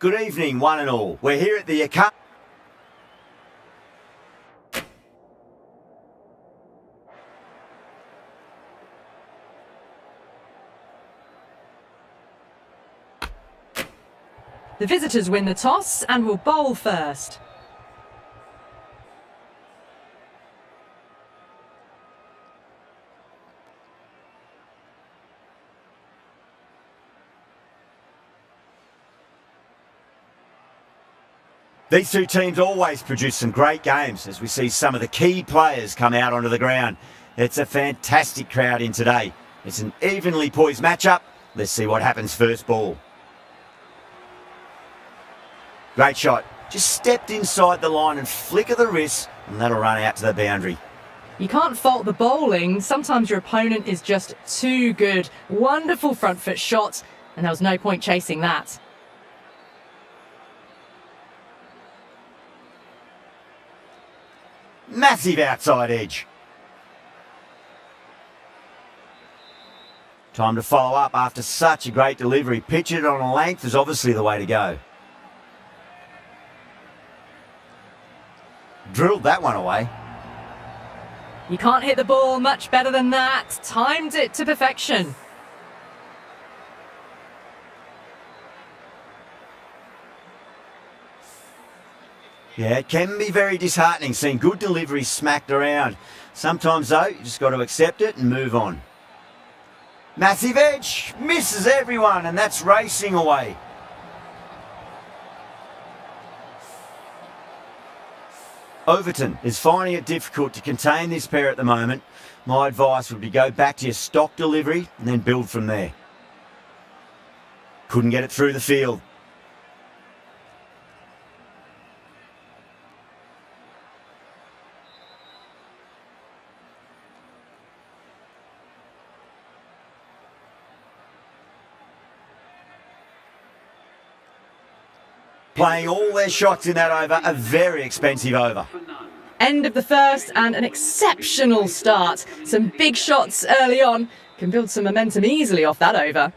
Good evening, one and all. We're here at the account. The visitors win the toss and will bowl first. These two teams always produce some great games as we see some of the key players come out onto the ground. It's a fantastic crowd in today. It's an evenly poised matchup. Let's see what happens first ball. Great shot. Just stepped inside the line and flicker the wrist, and that'll run out to the boundary. You can't fault the bowling. Sometimes your opponent is just too good. Wonderful front foot shot, and there was no point chasing that. Massive outside edge. Time to follow up after such a great delivery. Pitch it on a length is obviously the way to go. Drilled that one away. You can't hit the ball much better than that. Timed it to perfection. Yeah, it can be very disheartening seeing good deliveries smacked around. Sometimes, though, you just got to accept it and move on. Massive edge, misses everyone, and that's racing away. Overton is finding it difficult to contain this pair at the moment. My advice would be go back to your stock delivery and then build from there. Couldn't get it through the field. Playing all their shots in that over, a very expensive over. End of the first and an exceptional start. Some big shots early on. Can build some momentum easily off that over.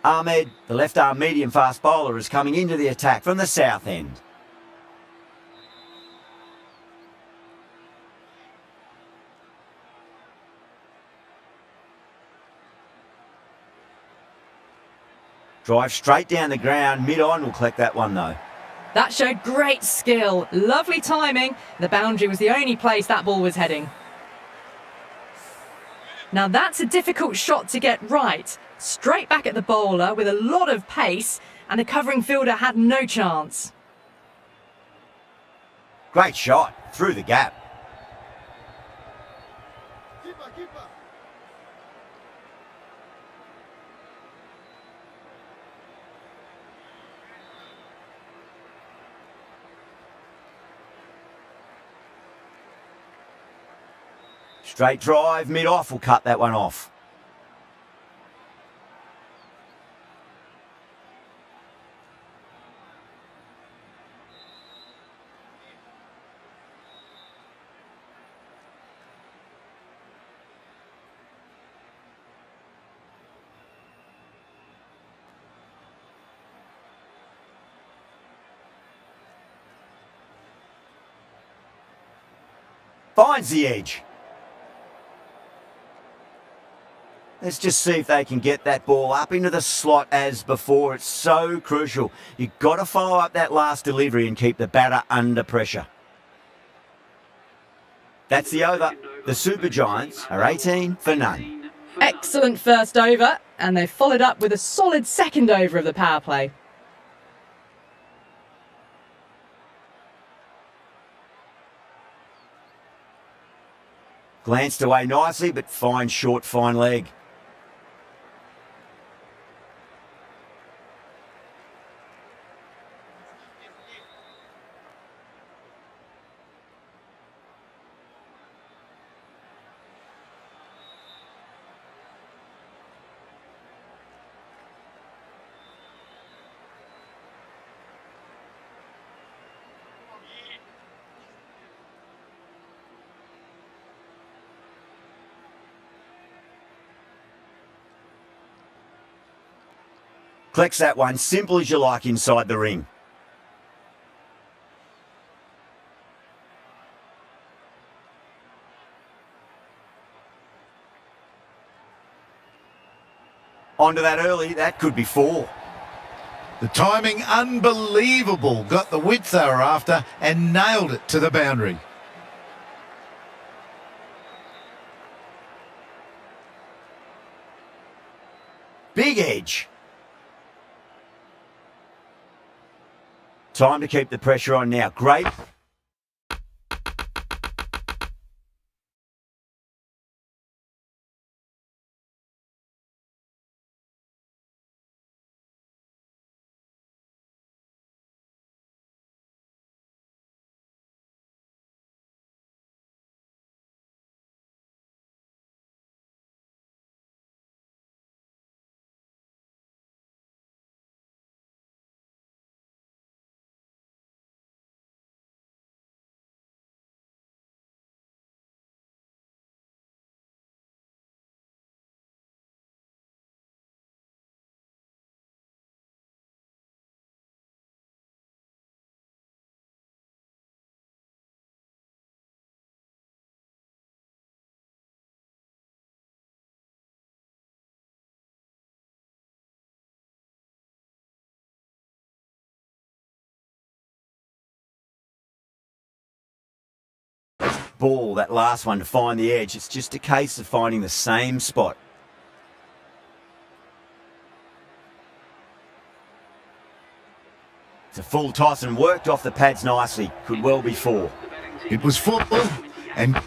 Ahmed, the left-arm medium-fast bowler, is coming into the attack from the south end. Drive straight down the ground, mid-on will collect that one though. That showed great skill. Lovely timing. The boundary was the only place that ball was heading. Now that's a difficult shot to get right. Straight back at the bowler with a lot of pace, and the covering fielder had no chance. Great shot, through the gap. Straight drive, mid-off will cut that one off. Finds the edge. Let's just see if they can get that ball up into the slot as before. It's so crucial. You've got to follow up that last delivery and keep the batter under pressure. That's the over. The Super Giants are 18 for none. Excellent first over, and they followed up with a solid second over of the power play. Glanced away nicely, but fine short, fine leg. Collects that one, simple as you like inside the ring. Onto that early, that could be 4. The timing unbelievable. Got the width they were after and nailed it to the boundary. Big edge. Time to keep the pressure on now. Great. Ball, that last one, to find the edge. It's just a case of finding the same spot. It's a full toss and worked off the pads nicely. Could well be 4. It was full and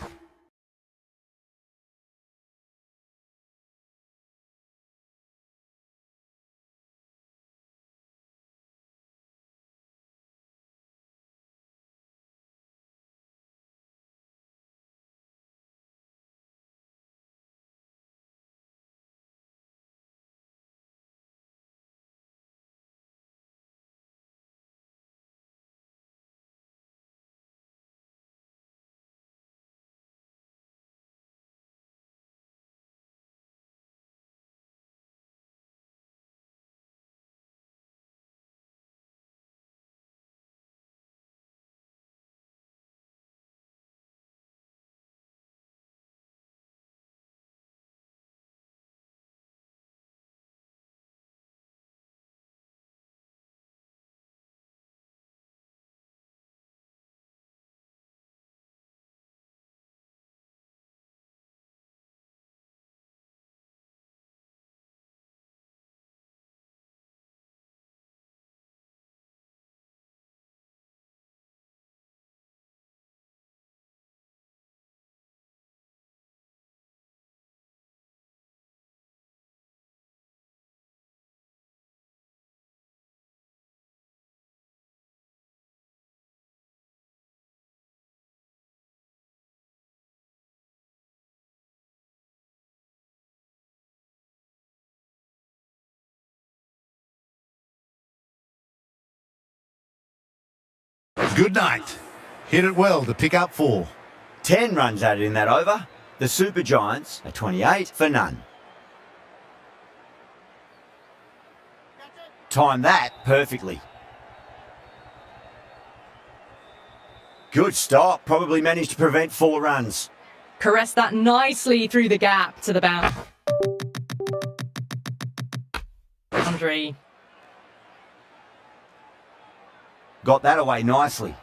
good night. Hit it well to pick up 4. 10 runs added in that over. The Super Giants are 28 for none. Timed that perfectly. Good stop. Probably managed to prevent 4 runs. Caressed that nicely through the gap to the boundary. Got that away nicely.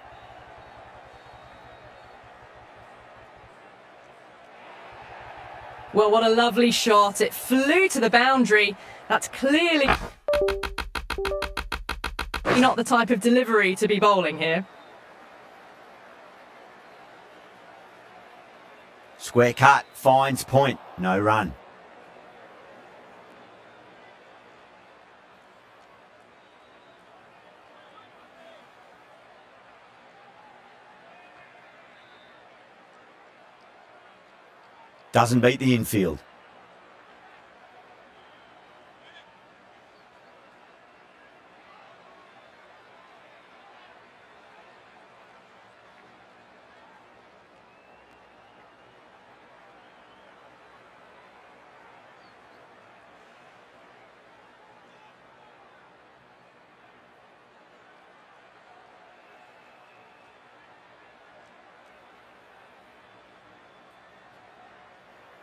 Well, what a lovely shot. It flew to the boundary. That's clearly not the type of delivery to be bowling here. Square cut. Finds point. No run. Doesn't beat the infield.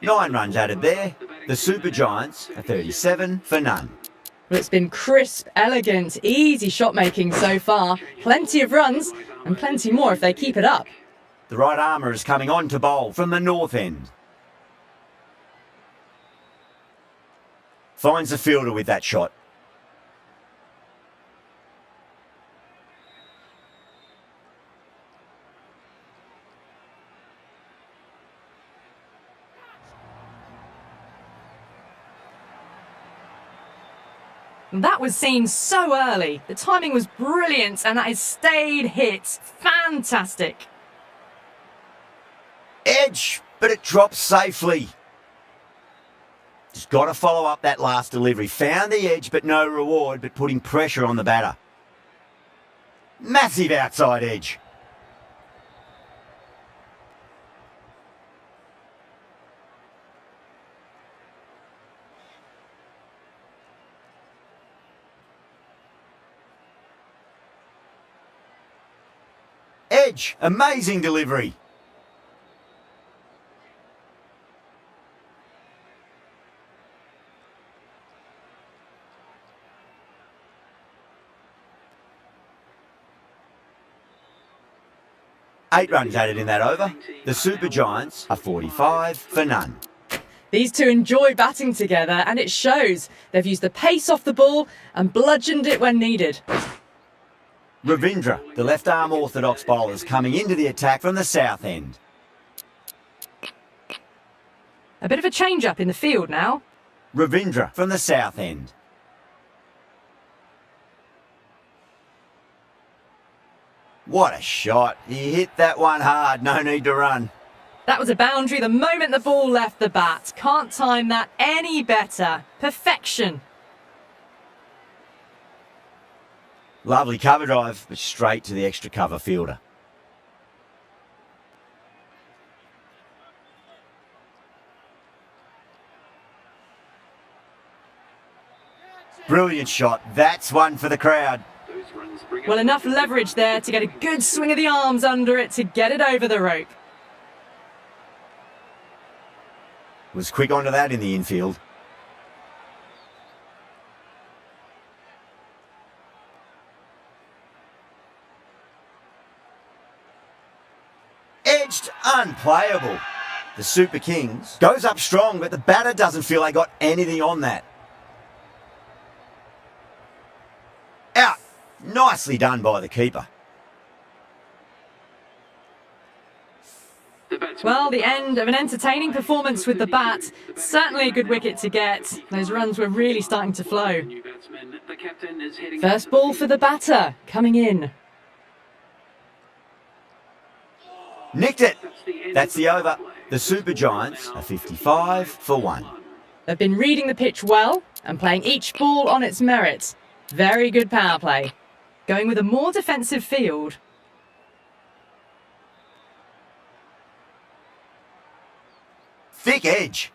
Nine runs added there. The Super Giants are 37 for none. Well, it's been crisp, elegant, easy shot making so far. Plenty of runs and plenty more if they keep it up. The right armour is coming on to bowl from the north end. Finds the fielder with that shot. That was seen so early. The timing was brilliant and that has stayed hit. Fantastic. Edge, but it drops safely. Just got to follow up that last delivery. Found the edge, but no reward, but putting pressure on the batter. Massive outside edge. Edge, amazing delivery. Eight runs added in that over. The Super Giants are 45 for none. These two enjoy batting together and it shows. They've used the pace off the ball and bludgeoned it when needed. Ravindra, the left-arm orthodox bowler, is coming into the attack from the south end. A bit of a change-up in the field now. Ravindra from the south end. What a shot. He hit that one hard, no need to run. That was a boundary the moment the ball left the bat. Can't time that any better. Perfection. Lovely cover drive, but straight to the extra cover fielder. Brilliant shot. That's one for the crowd. Well, enough leverage there to get a good swing of the arms under it to get it over the rope. Was quick onto that in the infield. Edged, unplayable. The Super Kings goes up strong, but the batter doesn't feel they got anything on that. Out. Nicely done by the keeper. Well, the end of an entertaining performance with the bat. Certainly a good wicket to get. Those runs were really starting to flow. First ball for the batter, coming in. Nicked it. That's the over. The Super Giants are 55 for 1. They've been reading the pitch well and playing each ball on its merit. Very good power play. Going with a more defensive field. Thick edge.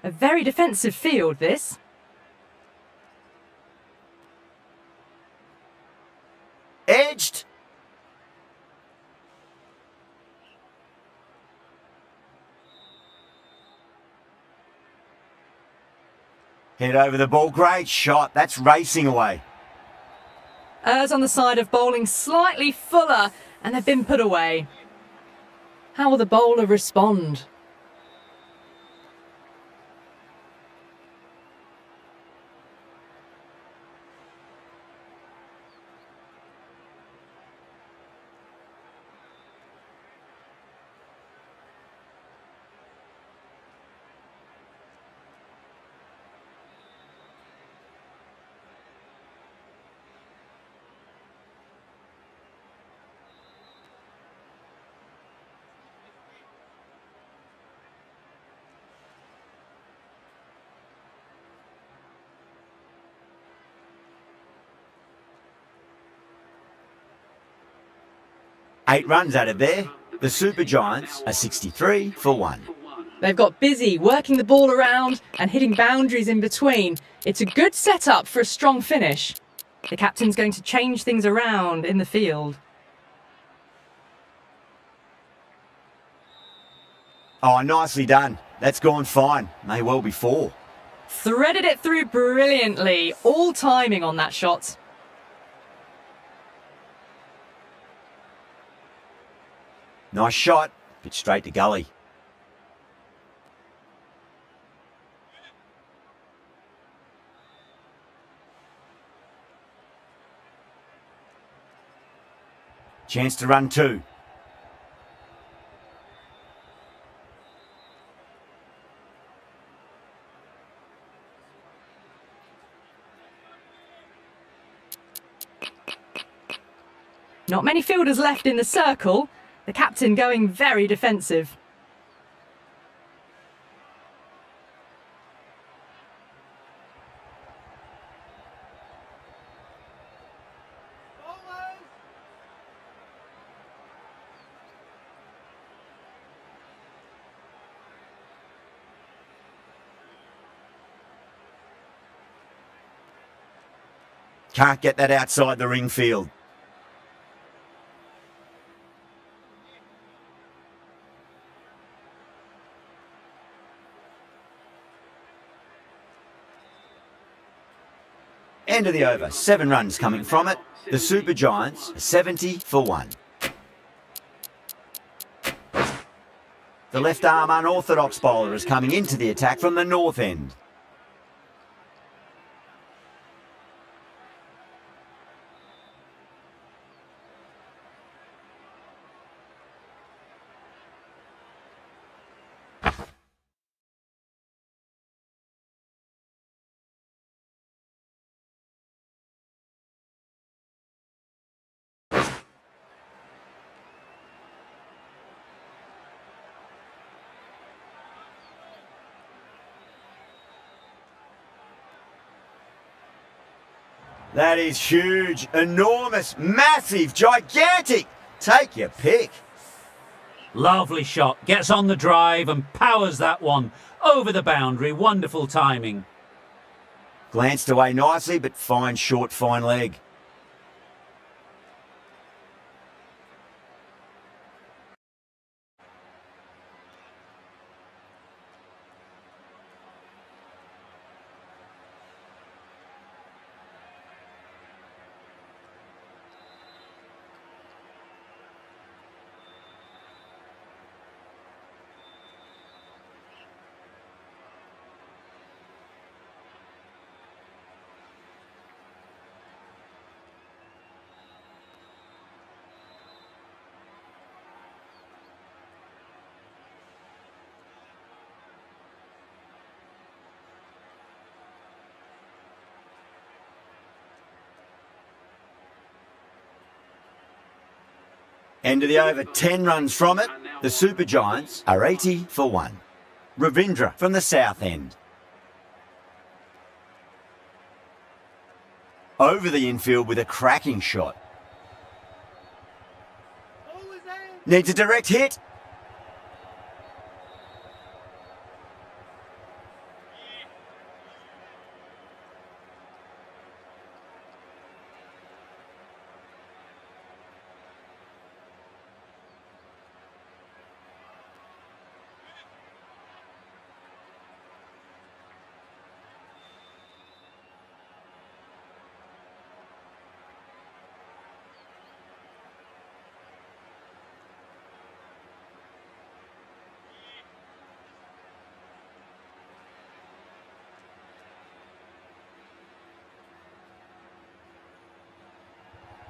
A very defensive field, this. Edged. Head over the ball. Great shot. That's racing away. Errs on the side of bowling slightly fuller, and they've been put away. How will the bowler respond? Eight runs out of there. The Super Giants are 63 for 1. They've got busy working the ball around and hitting boundaries in between. It's a good setup for a strong finish. The captain's going to change things around in the field. Oh, nicely done. That's gone fine. May well be 4. Threaded it through brilliantly. All timing on that shot. Nice shot, but straight to gully. Chance to run 2. Not many fielders left in the circle. The captain going very defensive. Can't get that outside the ring field. End of the over. 7 runs coming from it. The Super Giants are 70 for 1. The left arm unorthodox bowler is coming into the attack from the north end. That is huge, enormous, massive, gigantic. Take your pick. Lovely shot. Gets on the drive and powers that one over the boundary. Wonderful timing. Glanced away nicely, but fine short, fine leg. End of the over, 10 runs from it. The Super Giants are 80 for 1. Ravindra from the south end. Over the infield with a cracking shot. Needs a direct hit.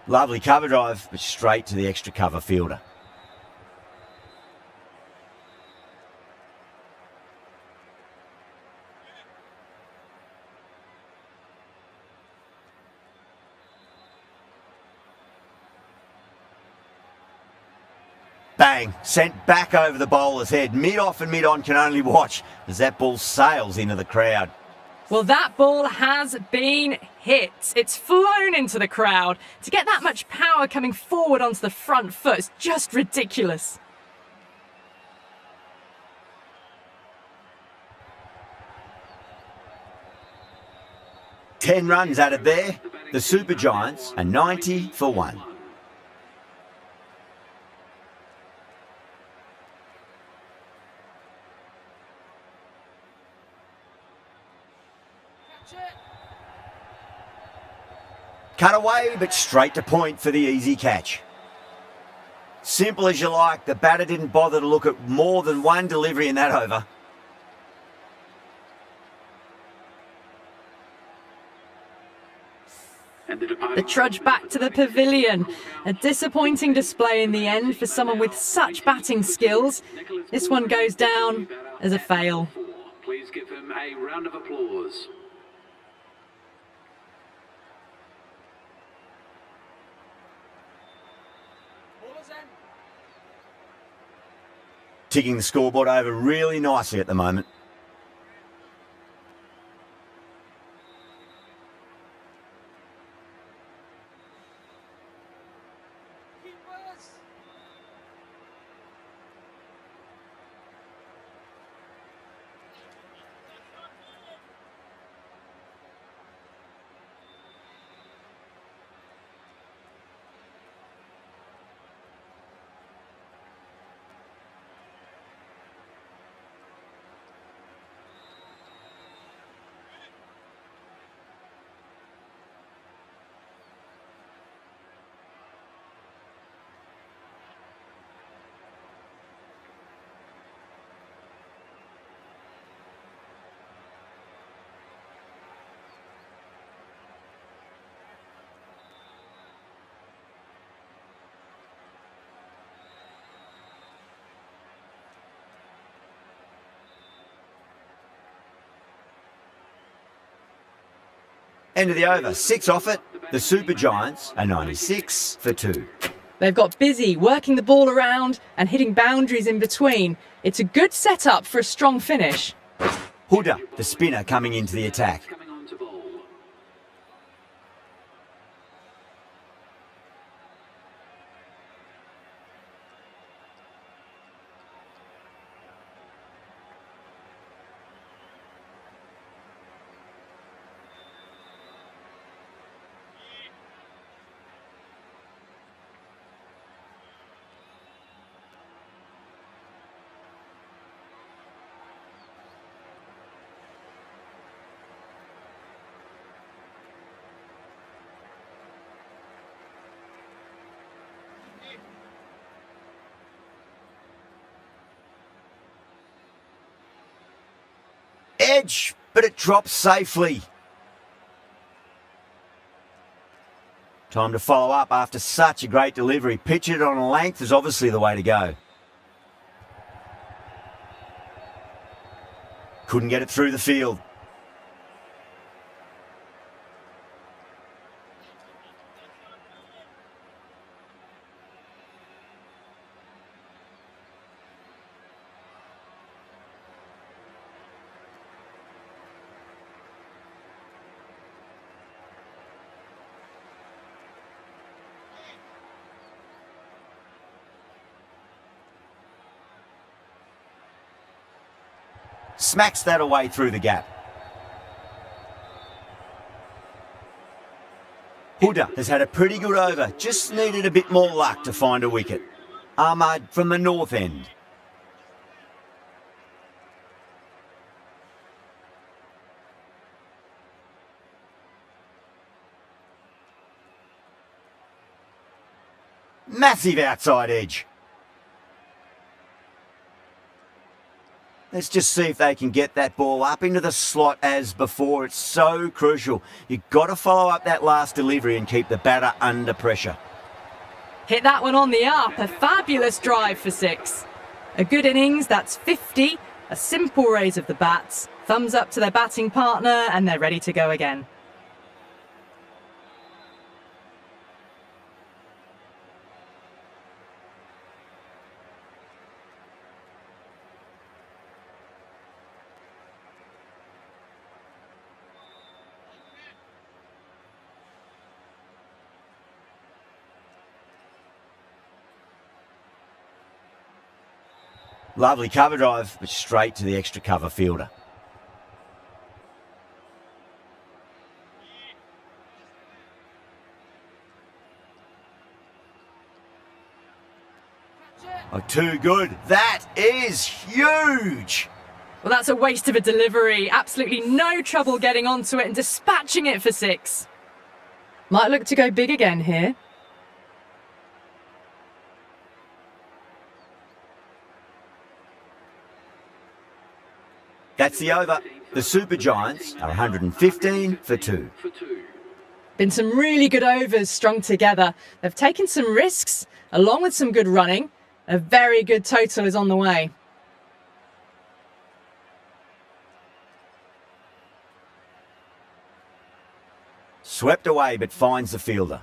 Lovely cover drive, but straight to the extra cover fielder. Bang, sent back over the bowler's head. Mid-off and mid-on can only watch as that ball sails into the crowd. Well, that ball has been hit. It's flown into the crowd. To get that much power coming forward onto the front foot is just ridiculous. Ten runs added there. The Super Giants are 90 for 1. Cut away, but straight to point for the easy catch. Simple as you like, the batter didn't bother to look at more than one delivery in that over. The trudge back to the pavilion. A disappointing display in the end for someone with such batting skills. This one goes down as a fail. Please give him a round of applause. Ticking the scoreboard over really nicely at the moment. End of the over, 6 off it. The Super Giants are 96 for 2. They've got busy working the ball around and hitting boundaries in between. It's a good setup for a strong finish. Huda, the spinner, coming into the attack. Coming on to bowl. Edge, but it drops safely. Time to follow up after such a great delivery. Pitch it on a length is obviously the way to go. Couldn't get it through the field. Smacks that away through the gap. Huda has had a pretty good over, just needed a bit more luck to find a wicket. Ahmad from the north end. Massive outside edge. Let's just see if they can get that ball up into the slot as before. It's so crucial. You've got to follow up that last delivery and keep the batter under pressure. Hit that one on the up. A fabulous drive for 6. A good innings, that's 50. A simple raise of the bats. Thumbs up to their batting partner and they're ready to go again. Lovely cover drive, but straight to the extra cover fielder. Oh, too good. That is huge. Well, that's a waste of a delivery. Absolutely no trouble getting onto it and dispatching it for 6. Might look to go big again here. That's the over. The Super Giants are 115 for 2. Been some really good overs strung together. They've taken some risks, along with some good running. A very good total is on the way. Swept away, but finds the fielder.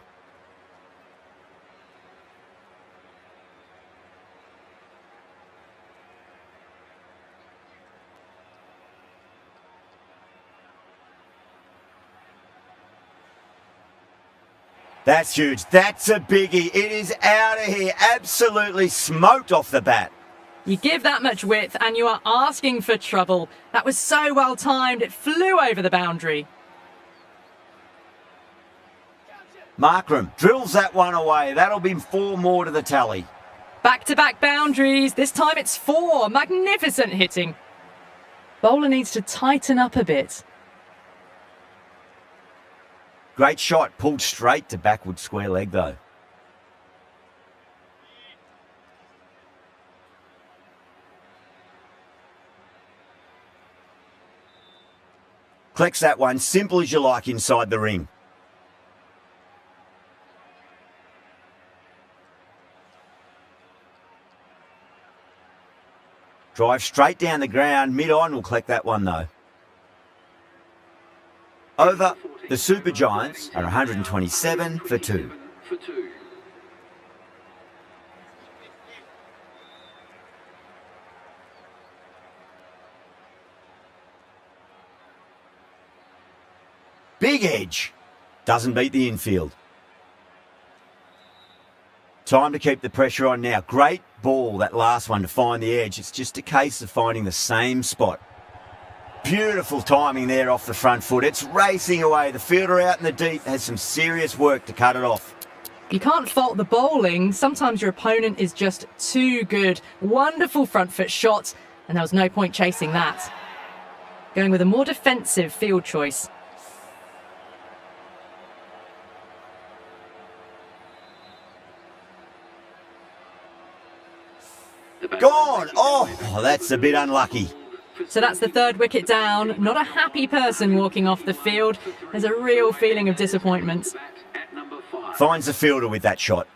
That's huge. That's a biggie. It is out of here. Absolutely smoked off the bat. You give that much width and you are asking for trouble. That was so well timed, it flew over the boundary. Markram drills that one away. That'll be 4 more to the tally. Back-to-back boundaries. This time it's 4. Magnificent hitting. Bowler needs to tighten up a bit. Great shot, pulled straight to backward square leg though. Collects that one, simple as you like inside the ring. Drive straight down the ground, mid-on will collect that one though. Over. The Super Giants are 127 for 2. Big edge. Doesn't beat the infield. Time to keep the pressure on now. Great ball, that last one, to find the edge. It's just a case of finding the same spot. Beautiful timing there off the front foot. It's racing away. The fielder out in the deep has some serious work to cut it off. You can't fault the bowling. Sometimes your opponent is just too good. Wonderful front foot shot, and there was no point chasing that. Going with a more defensive field choice. Gone! Oh, that's a bit unlucky. So that's the 3rd wicket down. Not a happy person walking off the field. There's a real feeling of disappointment. Finds the fielder with that shot.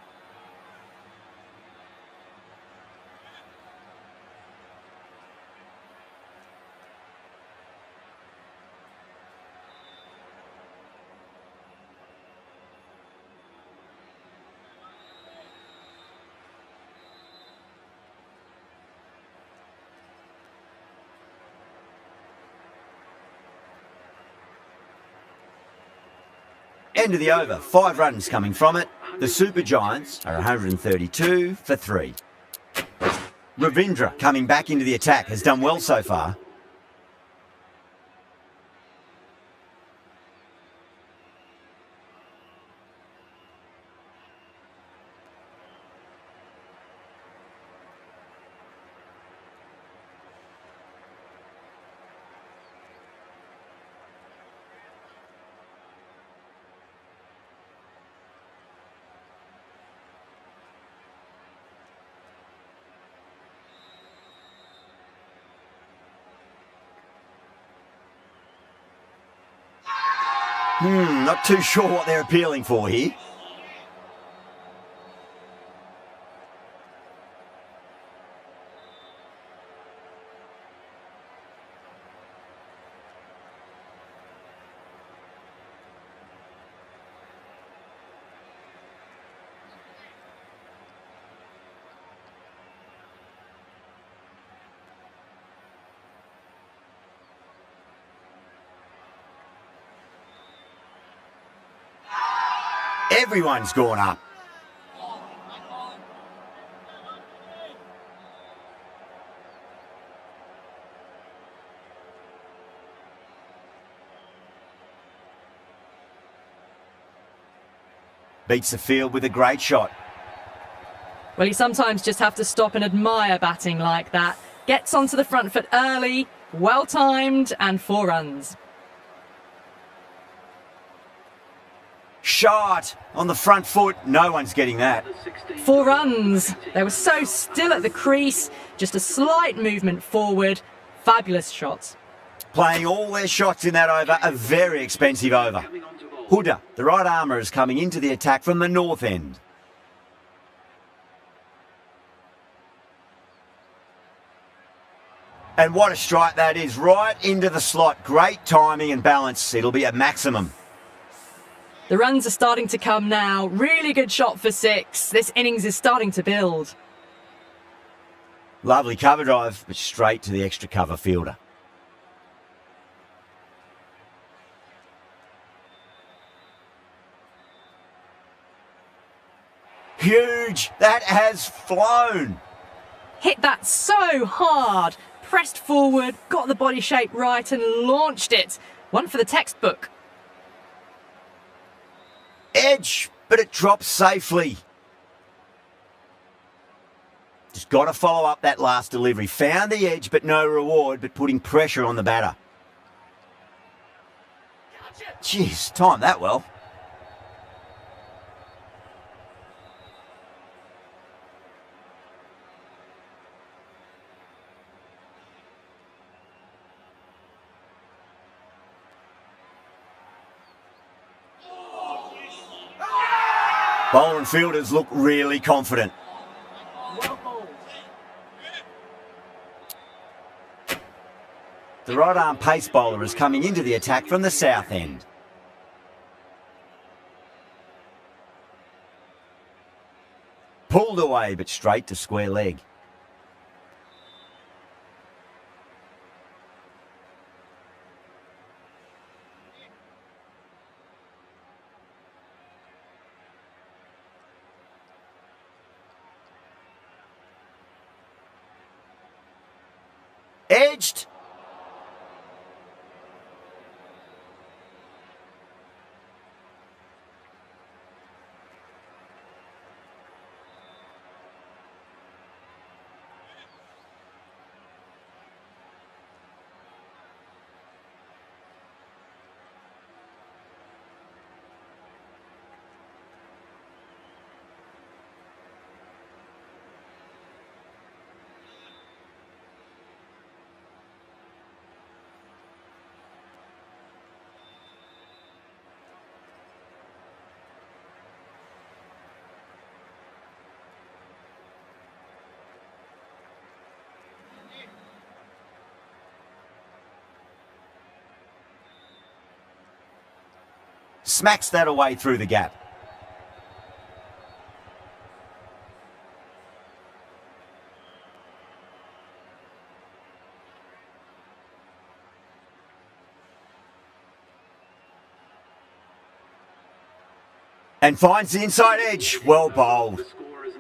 End of the over. 5 runs coming from it. The Super Giants are 132 for 3. Ravindra coming back into the attack has done well so far. Not too sure what they're appealing for here. Everyone's gone up. Beats the field with a great shot. Well, you sometimes just have to stop and admire batting like that. Gets onto the front foot early, well timed, and 4 runs. Shot on the front foot. No one's getting that. 4 runs. They were so still at the crease. Just a slight movement forward. Fabulous shots. Playing all their shots in that over, a very expensive over. Huda, the right armour, is coming into the attack from the north end. And what a strike that is, right into the slot. Great timing and balance. It'll be at maximum. The runs are starting to come now. Really good shot for 6. This innings is starting to build. Lovely cover drive, but straight to the extra cover fielder. Huge! That has flown! Hit that so hard. Pressed forward, got the body shape right and launched it. One for the textbook. Edge, but it drops safely. Just got to follow up that last delivery. Found the edge, but no reward, but putting pressure on the batter. Jeez, timed that well. Bowler and fielders look really confident. The right arm pace bowler is coming into the attack from the south end. Pulled away, but straight to square leg. Edged. Smacks that away through the gap. And finds the inside edge. Well bowled.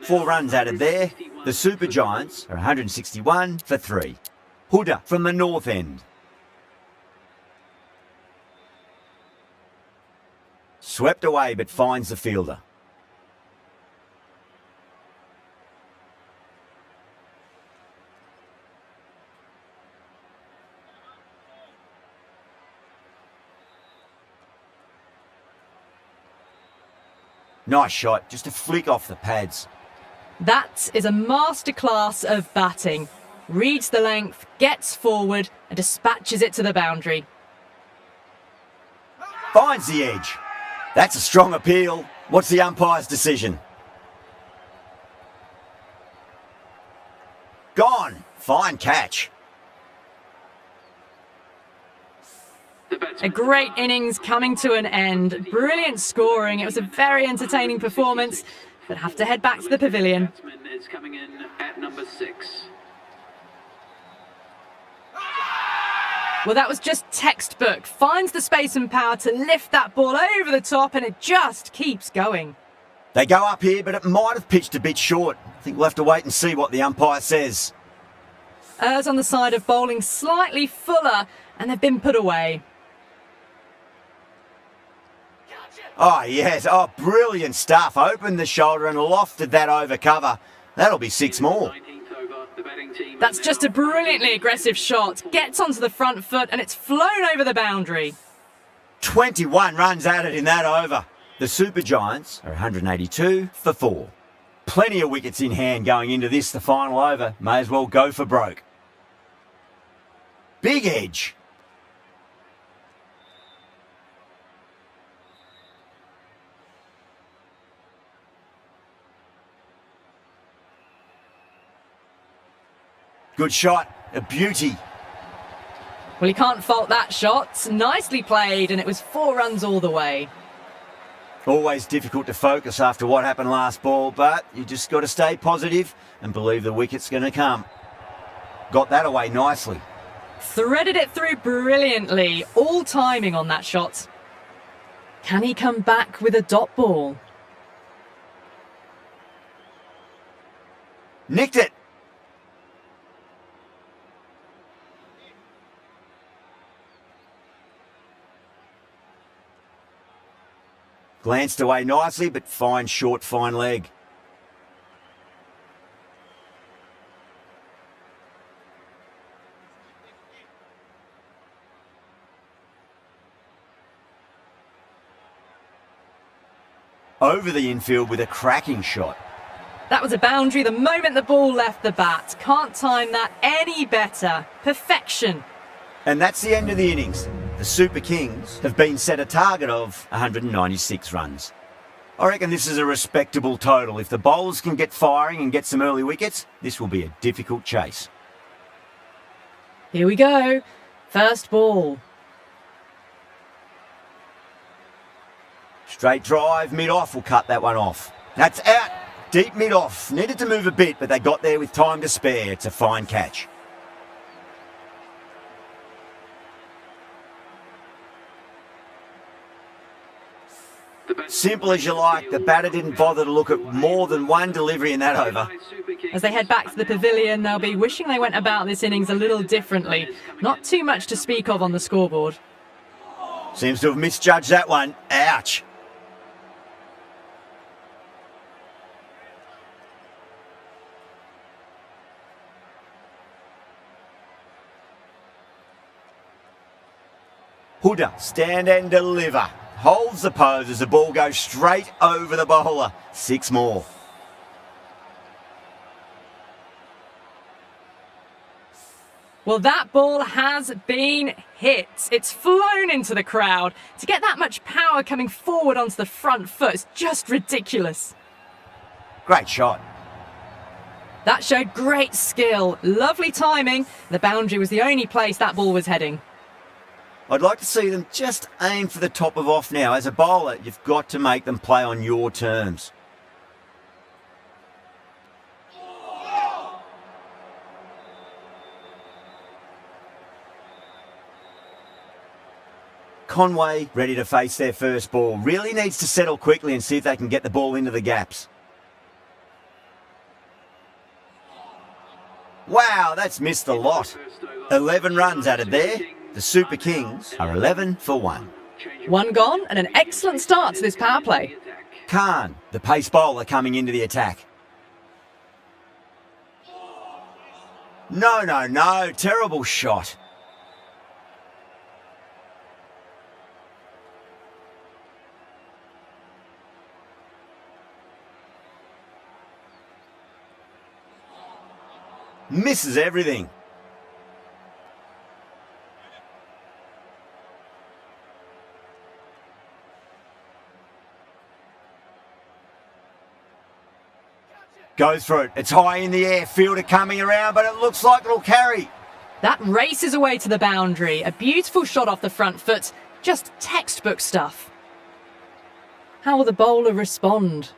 4 runs added there. The Super Giants are 161 for 3. Huda from the north end. Swept away, but finds the fielder. Nice shot, just a flick off the pads. That is a masterclass of batting. Reads the length, gets forward and dispatches it to the boundary. Finds the edge. That's a strong appeal. What's the umpire's decision? Gone. Fine catch. A great innings coming to an end. Brilliant scoring. It was a very entertaining performance, but have to head back to the pavilion. Batsman is coming in at number 6. Well, that was just textbook. Finds the space and power to lift that ball over the top, and it just keeps going. They go up here, but it might have pitched a bit short. I think we'll have to wait and see what the umpire says. Errs on the side of bowling slightly fuller, and they've been put away. Oh, yes. Oh, brilliant stuff. Opened the shoulder and lofted that over cover. That'll be 6 more. 19th over, the batting team. That's just a brilliantly aggressive shot. Gets onto the front foot, and it's flown over the boundary. 21 runs added in that over. The Super Giants are 182 for 4. Plenty of wickets in hand going into this, the final over. May as well go for broke. Big edge. Good shot, a beauty. Well, you can't fault that shot. Nicely played, and it was 4 runs all the way. Always difficult to focus after what happened last ball, but you just got to stay positive and believe the wicket's going to come. Got that away nicely. Threaded it through brilliantly. All timing on that shot. Can he come back with a dot ball? Nicked it. Glanced away nicely, but fine short, fine leg. Over the infield with a cracking shot. That was a boundary the moment the ball left the bat. Can't time that any better. Perfection. And that's the end of the innings. The Super Kings have been set a target of 196 runs. I reckon this is a respectable total. If the bowlers can get firing and get some early wickets, this will be a difficult chase. Here we go. First ball. Straight drive, mid-off will cut that one off. That's out. Deep mid-off. Needed to move a bit, but they got there with time to spare. It's a fine catch. Simple as you like, the batter didn't bother to look at more than one delivery in that over. As they head back to the pavilion, they'll be wishing they went about this innings a little differently. Not too much to speak of on the scoreboard. Seems to have misjudged that one. Ouch. Huda, stand and deliver. Holds the pose as the ball goes straight over the bowler. 6 more. Well, that ball has been hit. It's flown into the crowd. To get that much power coming forward onto the front foot is just ridiculous. Great shot. That showed great skill. Lovely timing. The boundary was the only place that ball was heading. I'd like to see them just aim for the top of off now. As a bowler, you've got to make them play on your terms. Conway ready to face their first ball. Really needs to settle quickly and see if they can get the ball into the gaps. Wow, that's missed a lot. 11 runs added there. The Super Kings are 11 for 1. 1 gone and an excellent start to this power play. Khan, the pace bowler, coming into the attack. No. Terrible shot. Misses everything. Goes for it. It's high in the air. Fielder coming around, but it looks like it'll carry. That races away to the boundary. A beautiful shot off the front foot. Just textbook stuff. How will the bowler respond?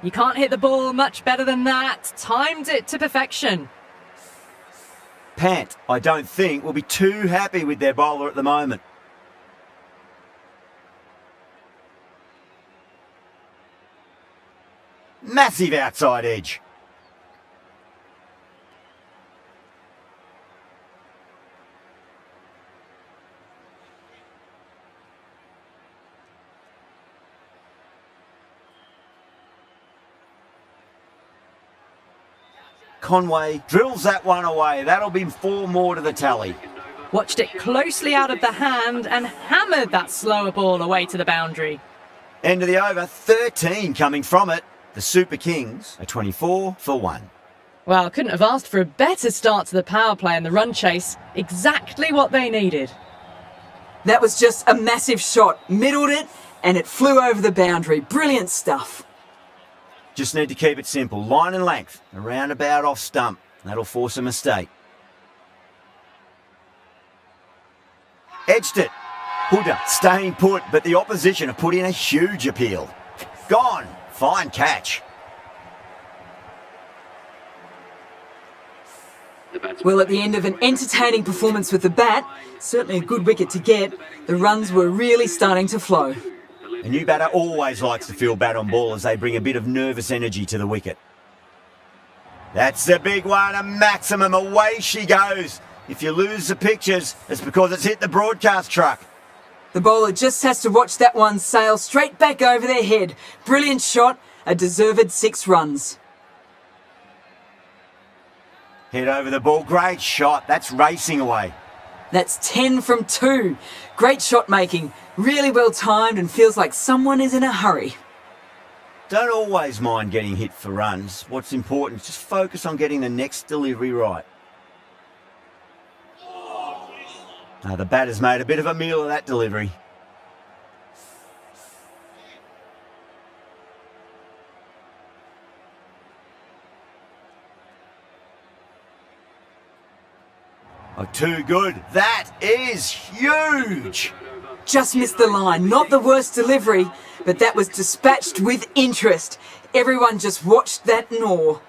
You can't hit the ball much better than that. Timed it to perfection. Pant, I don't think, will be too happy with their bowler at the moment. Massive outside edge. Conway drills that one away. That'll be 4 more to the tally. Watched it closely out of the hand and hammered that slower ball away to the boundary. End of the over, 13 coming from it. The Super Kings are 24 for 1. Well, couldn't have asked for a better start to the power play and the run chase. Exactly what they needed. That was just a massive shot. Middled it and it flew over the boundary. Brilliant stuff. Just need to keep it simple. Line and length, around about off stump. That'll force a mistake. Edged it. Huda staying put, but the opposition have put in a huge appeal. Gone. Fine catch. Well, at the end of an entertaining performance with the bat, certainly a good wicket to get, the runs were really starting to flow. A new batter always likes to feel bat on ball as they bring a bit of nervous energy to the wicket. That's the big one, a maximum. Away she goes. If you lose the pictures, it's because it's hit the broadcast truck. The bowler just has to watch that one sail straight back over their head. Brilliant shot, a deserved 6 runs. Head over the ball, great shot. That's racing away. That's 10 from 2. Great shot making, really well timed and feels like someone is in a hurry. Don't always mind getting hit for runs. What's important is just focus on getting the next delivery right. The batter's made a bit of a meal of that delivery. Oh, too good. That is huge. Just missed the line, not the worst delivery, but that was dispatched with interest. Everyone just watched that gnaw.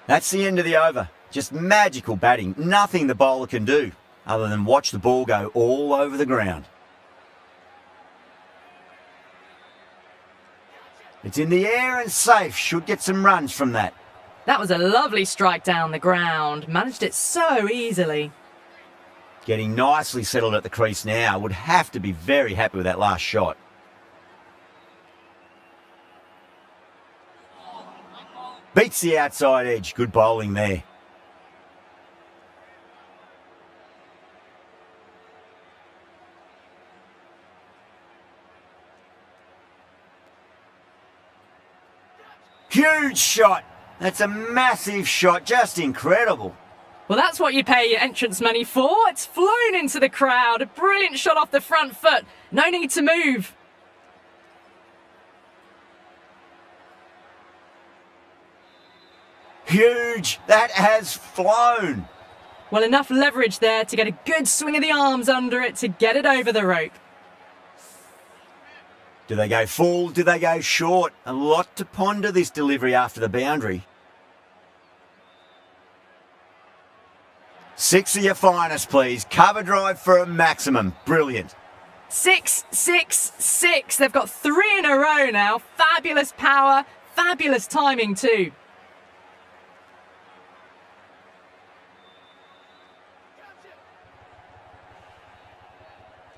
That's the end of the over. Just magical batting. Nothing the bowler can do other than watch the ball go all over the ground. It's in the air and safe. Should get some runs from that. That was a lovely strike down the ground. Managed it so easily. Getting nicely settled at the crease now. Would have to be very happy with that last shot. Beats the outside edge. Good bowling there. Huge shot. That's a massive shot. Just incredible. Well, that's what you pay your entrance money for. It's flown into the crowd. A brilliant shot off the front foot. No need to move. Huge. That has flown. Well, enough leverage there to get a good swing of the arms under it to get it over the rope. Do they go full? Do they go short? A lot to ponder this delivery after the boundary. 6 of your finest, please. Cover drive for a maximum. Brilliant. 6, 6, 6. They've got 3 in a row now. Fabulous power, fabulous timing too.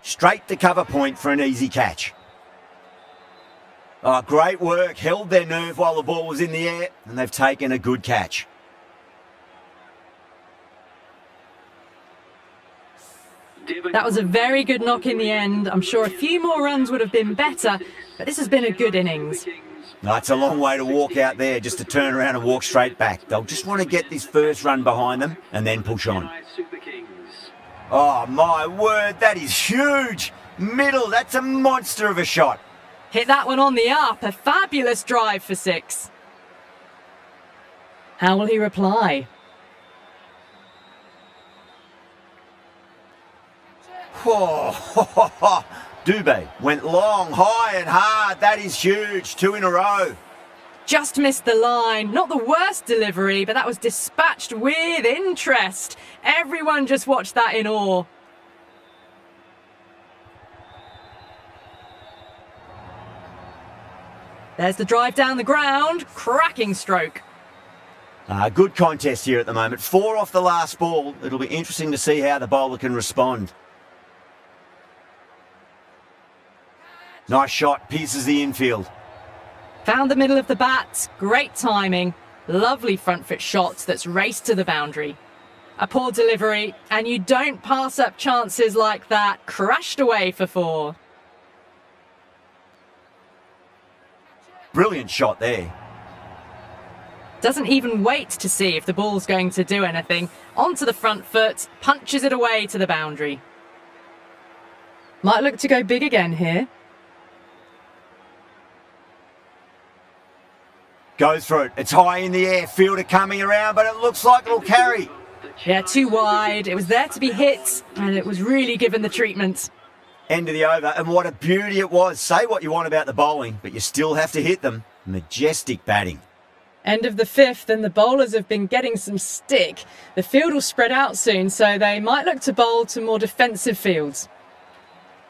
Straight to cover point for an easy catch. Oh, great work. Held their nerve while the ball was in the air, and they've taken a good catch. That was a very good knock in the end. I'm sure a few more runs would have been better, but this has been a good innings. No, it's a long way to walk out there just to turn around and walk straight back. They'll just want to get this first run behind them and then push on. Oh, my word, that is huge. Middle, that's a monster of a shot. Hit that one on the up. A fabulous drive for 6. How will he reply? Whoa, Dubé went long, high and hard. That is huge. 2 in a row. Just missed the line. Not the worst delivery, but that was dispatched with interest. Everyone just watched that in awe. There's the drive down the ground. Cracking stroke. Good contest here at the moment. 4 off the last ball. It'll be interesting to see how the bowler can respond. Nice shot, pierces the infield. Found the middle of the bat. Great timing. Lovely front foot shot that's raced to the boundary. A poor delivery, and you don't pass up chances like that. Crashed away for 4. Brilliant shot there. Doesn't even wait to see if the ball's going to do anything. Onto the front foot, punches it away to the boundary. Might look to go big again here. Goes for it. It's high in the air. Fielder coming around, but it looks like it'll carry. Yeah, too wide. It was there to be hit, and it was really given the treatment. End of the over, and what a beauty it was. Say what you want about the bowling, but you still have to hit them. Majestic batting. End of the 5th, and the bowlers have been getting some stick. The field will spread out soon, so they might look to bowl to more defensive fields.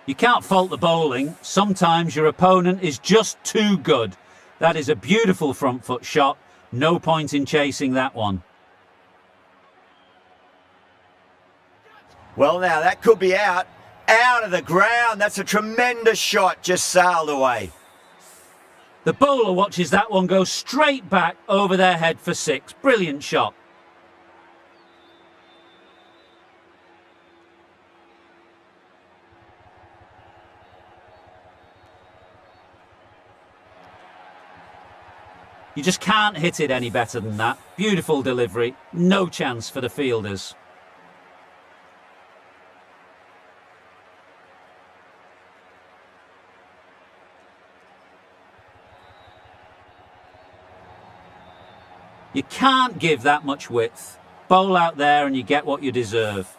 You can't fault the bowling. Sometimes your opponent is just too good. That is a beautiful front foot shot. No point in chasing that one. Well, now that could be out. Out of the ground. That's a tremendous shot. Just sailed away. The bowler watches that one go straight back over their head for 6. Brilliant shot. You just can't hit it any better than that. Beautiful delivery. No chance for the fielders. You can't give that much width. Bowl out there and you get what you deserve.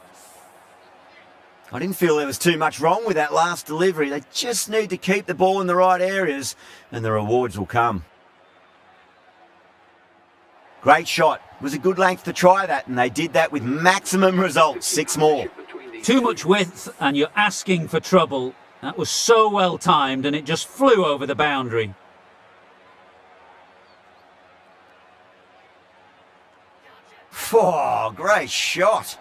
I didn't feel there was too much wrong with that last delivery. They just need to keep the ball in the right areas and the rewards will come. Great shot. It was a good length to try that, and they did that with maximum results. 6 more. Too much width and you're asking for trouble. That was so well timed and it just flew over the boundary. Oh, great shot.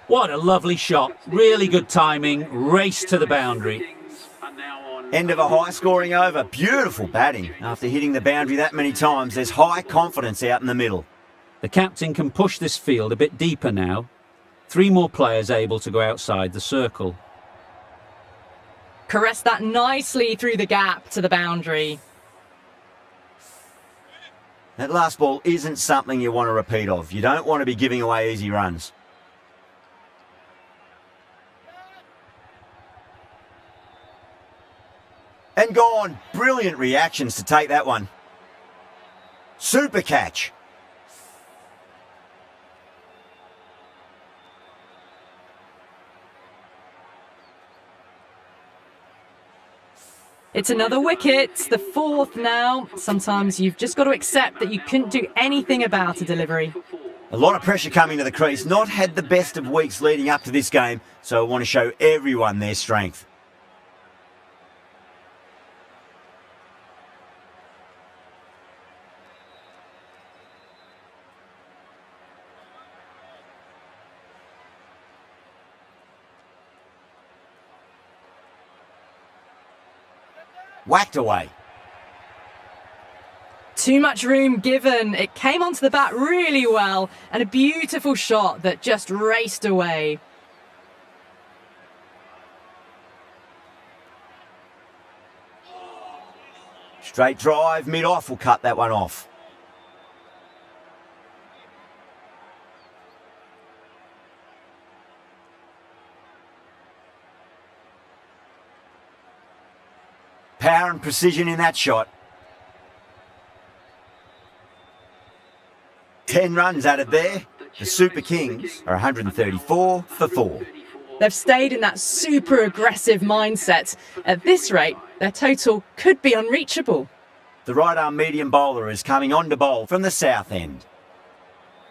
What a lovely shot. Really good timing. Race to the boundary. End of a high-scoring over. Beautiful batting. After hitting the boundary that many times, there's high confidence out in the middle. The captain can push this field a bit deeper now. 3 more players able to go outside the circle. Caress that nicely through the gap to the boundary. That last ball isn't something you want to repeat of. You don't want to be giving away easy runs. And gone. Brilliant reactions to take that one. Super catch. It's another wicket, the 4th now. Sometimes you've just got to accept that you couldn't do anything about a delivery. A lot of pressure coming to the crease. Not had the best of weeks leading up to this game, so I want to show everyone their strength. Whacked away. Too much room given. It came onto the bat really well, and a beautiful shot that just raced away. Straight drive, mid-off will cut that one off. power and precision in that shot. 10 runs added there. The Super Kings are 134 for 4. They've stayed in that super aggressive mindset. At this rate, their total could be unreachable. The right arm medium bowler is coming on to bowl from the south end.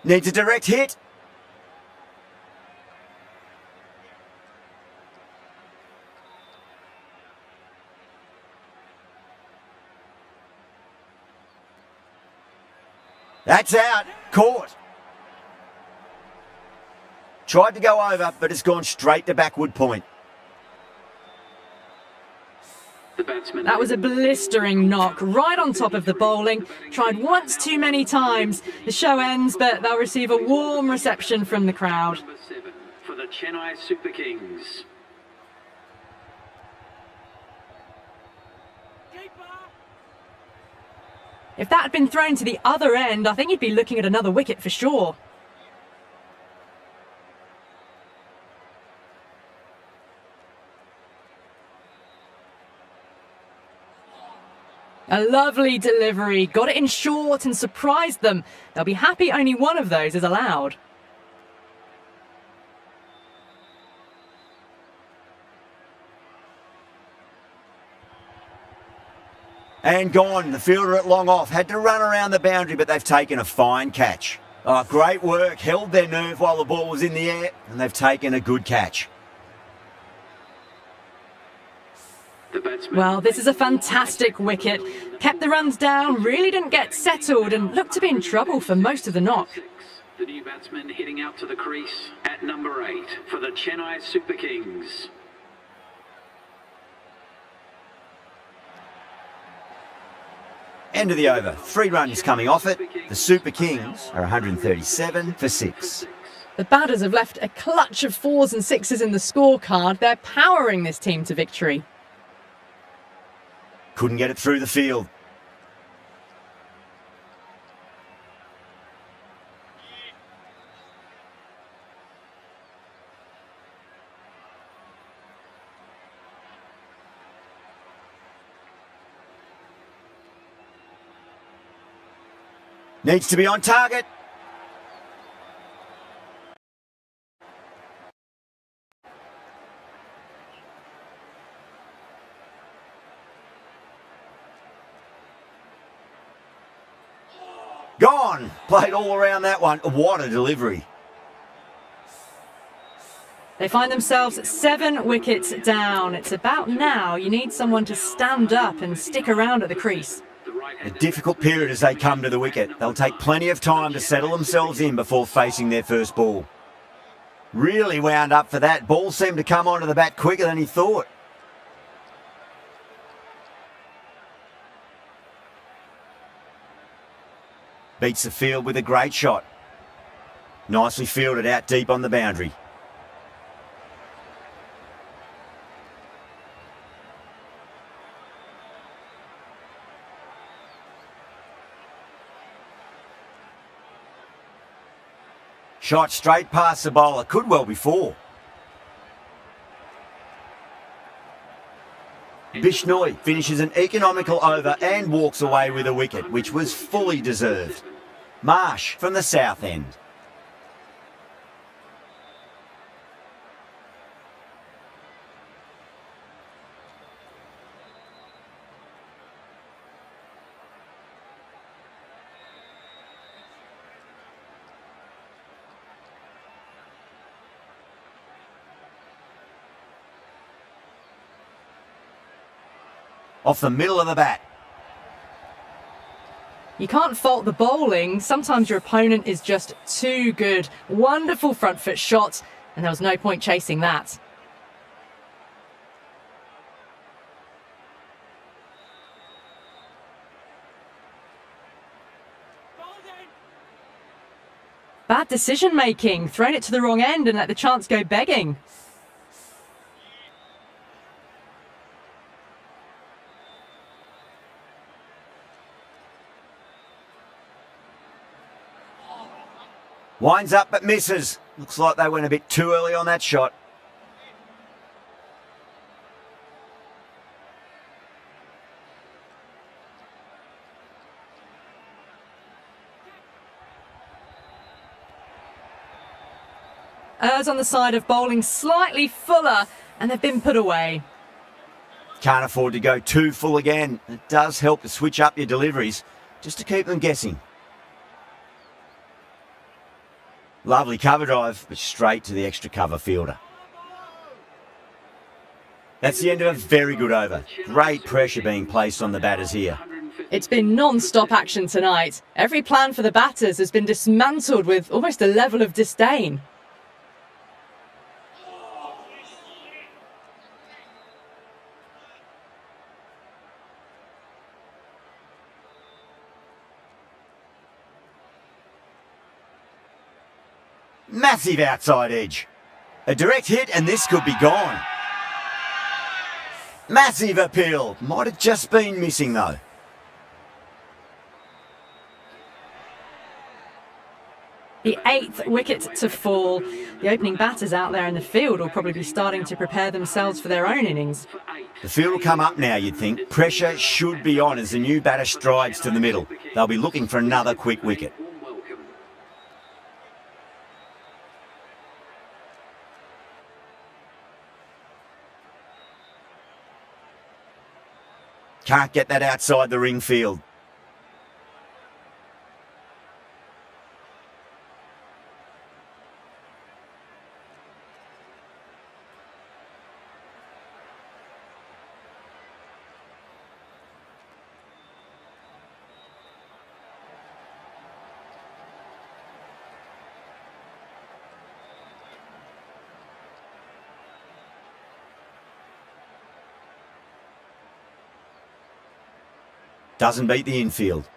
Needs a direct hit. That's out. Caught. Tried to go over, but it's gone straight to backward point. That was a blistering knock right on top of the bowling. Tried once too many times. The show ends, but they'll receive a warm reception from the crowd. Number 7 for the Chennai Super Kings. If that had been thrown to the other end, I think you'd be looking at another wicket for sure. A lovely delivery, got it in short and surprised them. They'll be happy only one of those is allowed. And gone. The fielder at long off had to run around the boundary, but they've taken a fine catch. Oh, great work. Held their nerve while the ball was in the air, and they've taken a good catch. Well, this is a fantastic wicket. Kept the runs down, really didn't get settled, and looked to be in trouble for most of the knock. The new batsman hitting out to the crease at number 8 for the Chennai Super Kings. End of the over. 3 runs coming off it. The Super Kings are 137 for 6. The batters have left a clutch of 4s and 6s in the scorecard. They're powering this team to victory. Couldn't get it through the field. Needs to be on target. Gone. Played all around that one. What a delivery. They find themselves 7 wickets down. It's about now you need someone to stand up and stick around at the crease. A difficult period as they come to the wicket. They'll take plenty of time to settle themselves in before facing their first ball. Really wound up for that. Ball seemed to come onto the bat quicker than he thought. Beats the field with a great shot. Nicely fielded out deep on the boundary. Shot straight past the bowler. Could well be 4. Bishnoi finishes an economical over and walks away with a wicket, which was fully deserved. Marsh from the south end. Off the middle of the bat. You can't fault the bowling. Sometimes your opponent is just too good. Wonderful front foot shot, and there was no point chasing that. Bad decision making. Thrown it to the wrong end and let the chance go begging. Winds up but misses. Looks like they went a bit too early on that shot. Errs on the side of bowling slightly fuller, and they've been put away. Can't afford to go too full again. It does help to switch up your deliveries, just to keep them guessing. Lovely cover drive, but straight to the extra cover fielder. That's the end of a very good over. Great pressure being placed on the batters here. It's been non-stop action tonight. Every plan for the batters has been dismantled with almost a level of disdain. Massive outside edge. A direct hit and this could be gone. Massive appeal. Might have just been missing though. The 8th wicket to fall. The opening batters out there in the field will probably be starting to prepare themselves for their own innings. The field will come up now, you'd think. Pressure should be on as the new batter strides to the middle. They'll be looking for another quick wicket. Can't get that outside the ring field. Doesn't beat the infield.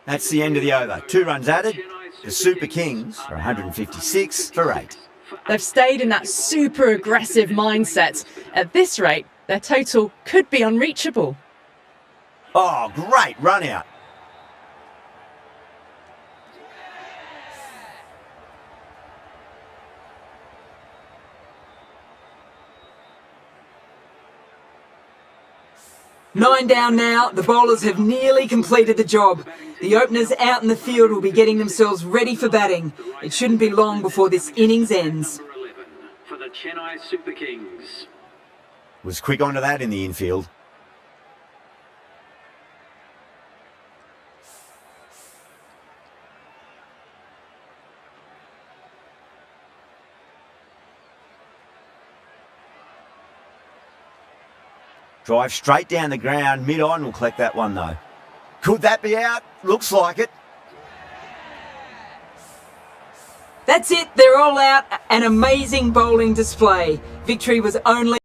That's the end of the over. 2 runs added. The Super Kings are 156 for 8. They've stayed in that super aggressive mindset. At this rate, their total could be unreachable. Oh, great run out. Nine down now, the bowlers have nearly completed the job. The openers out in the field will be getting themselves ready for batting. It shouldn't be long before this innings ends. Number 11 for the Chennai Super Kings. Was quick onto that in the infield. Drive straight down the ground, mid-on will collect that one though. Could that be out? Looks like it. That's it, they're all out. An amazing bowling display. Victory was only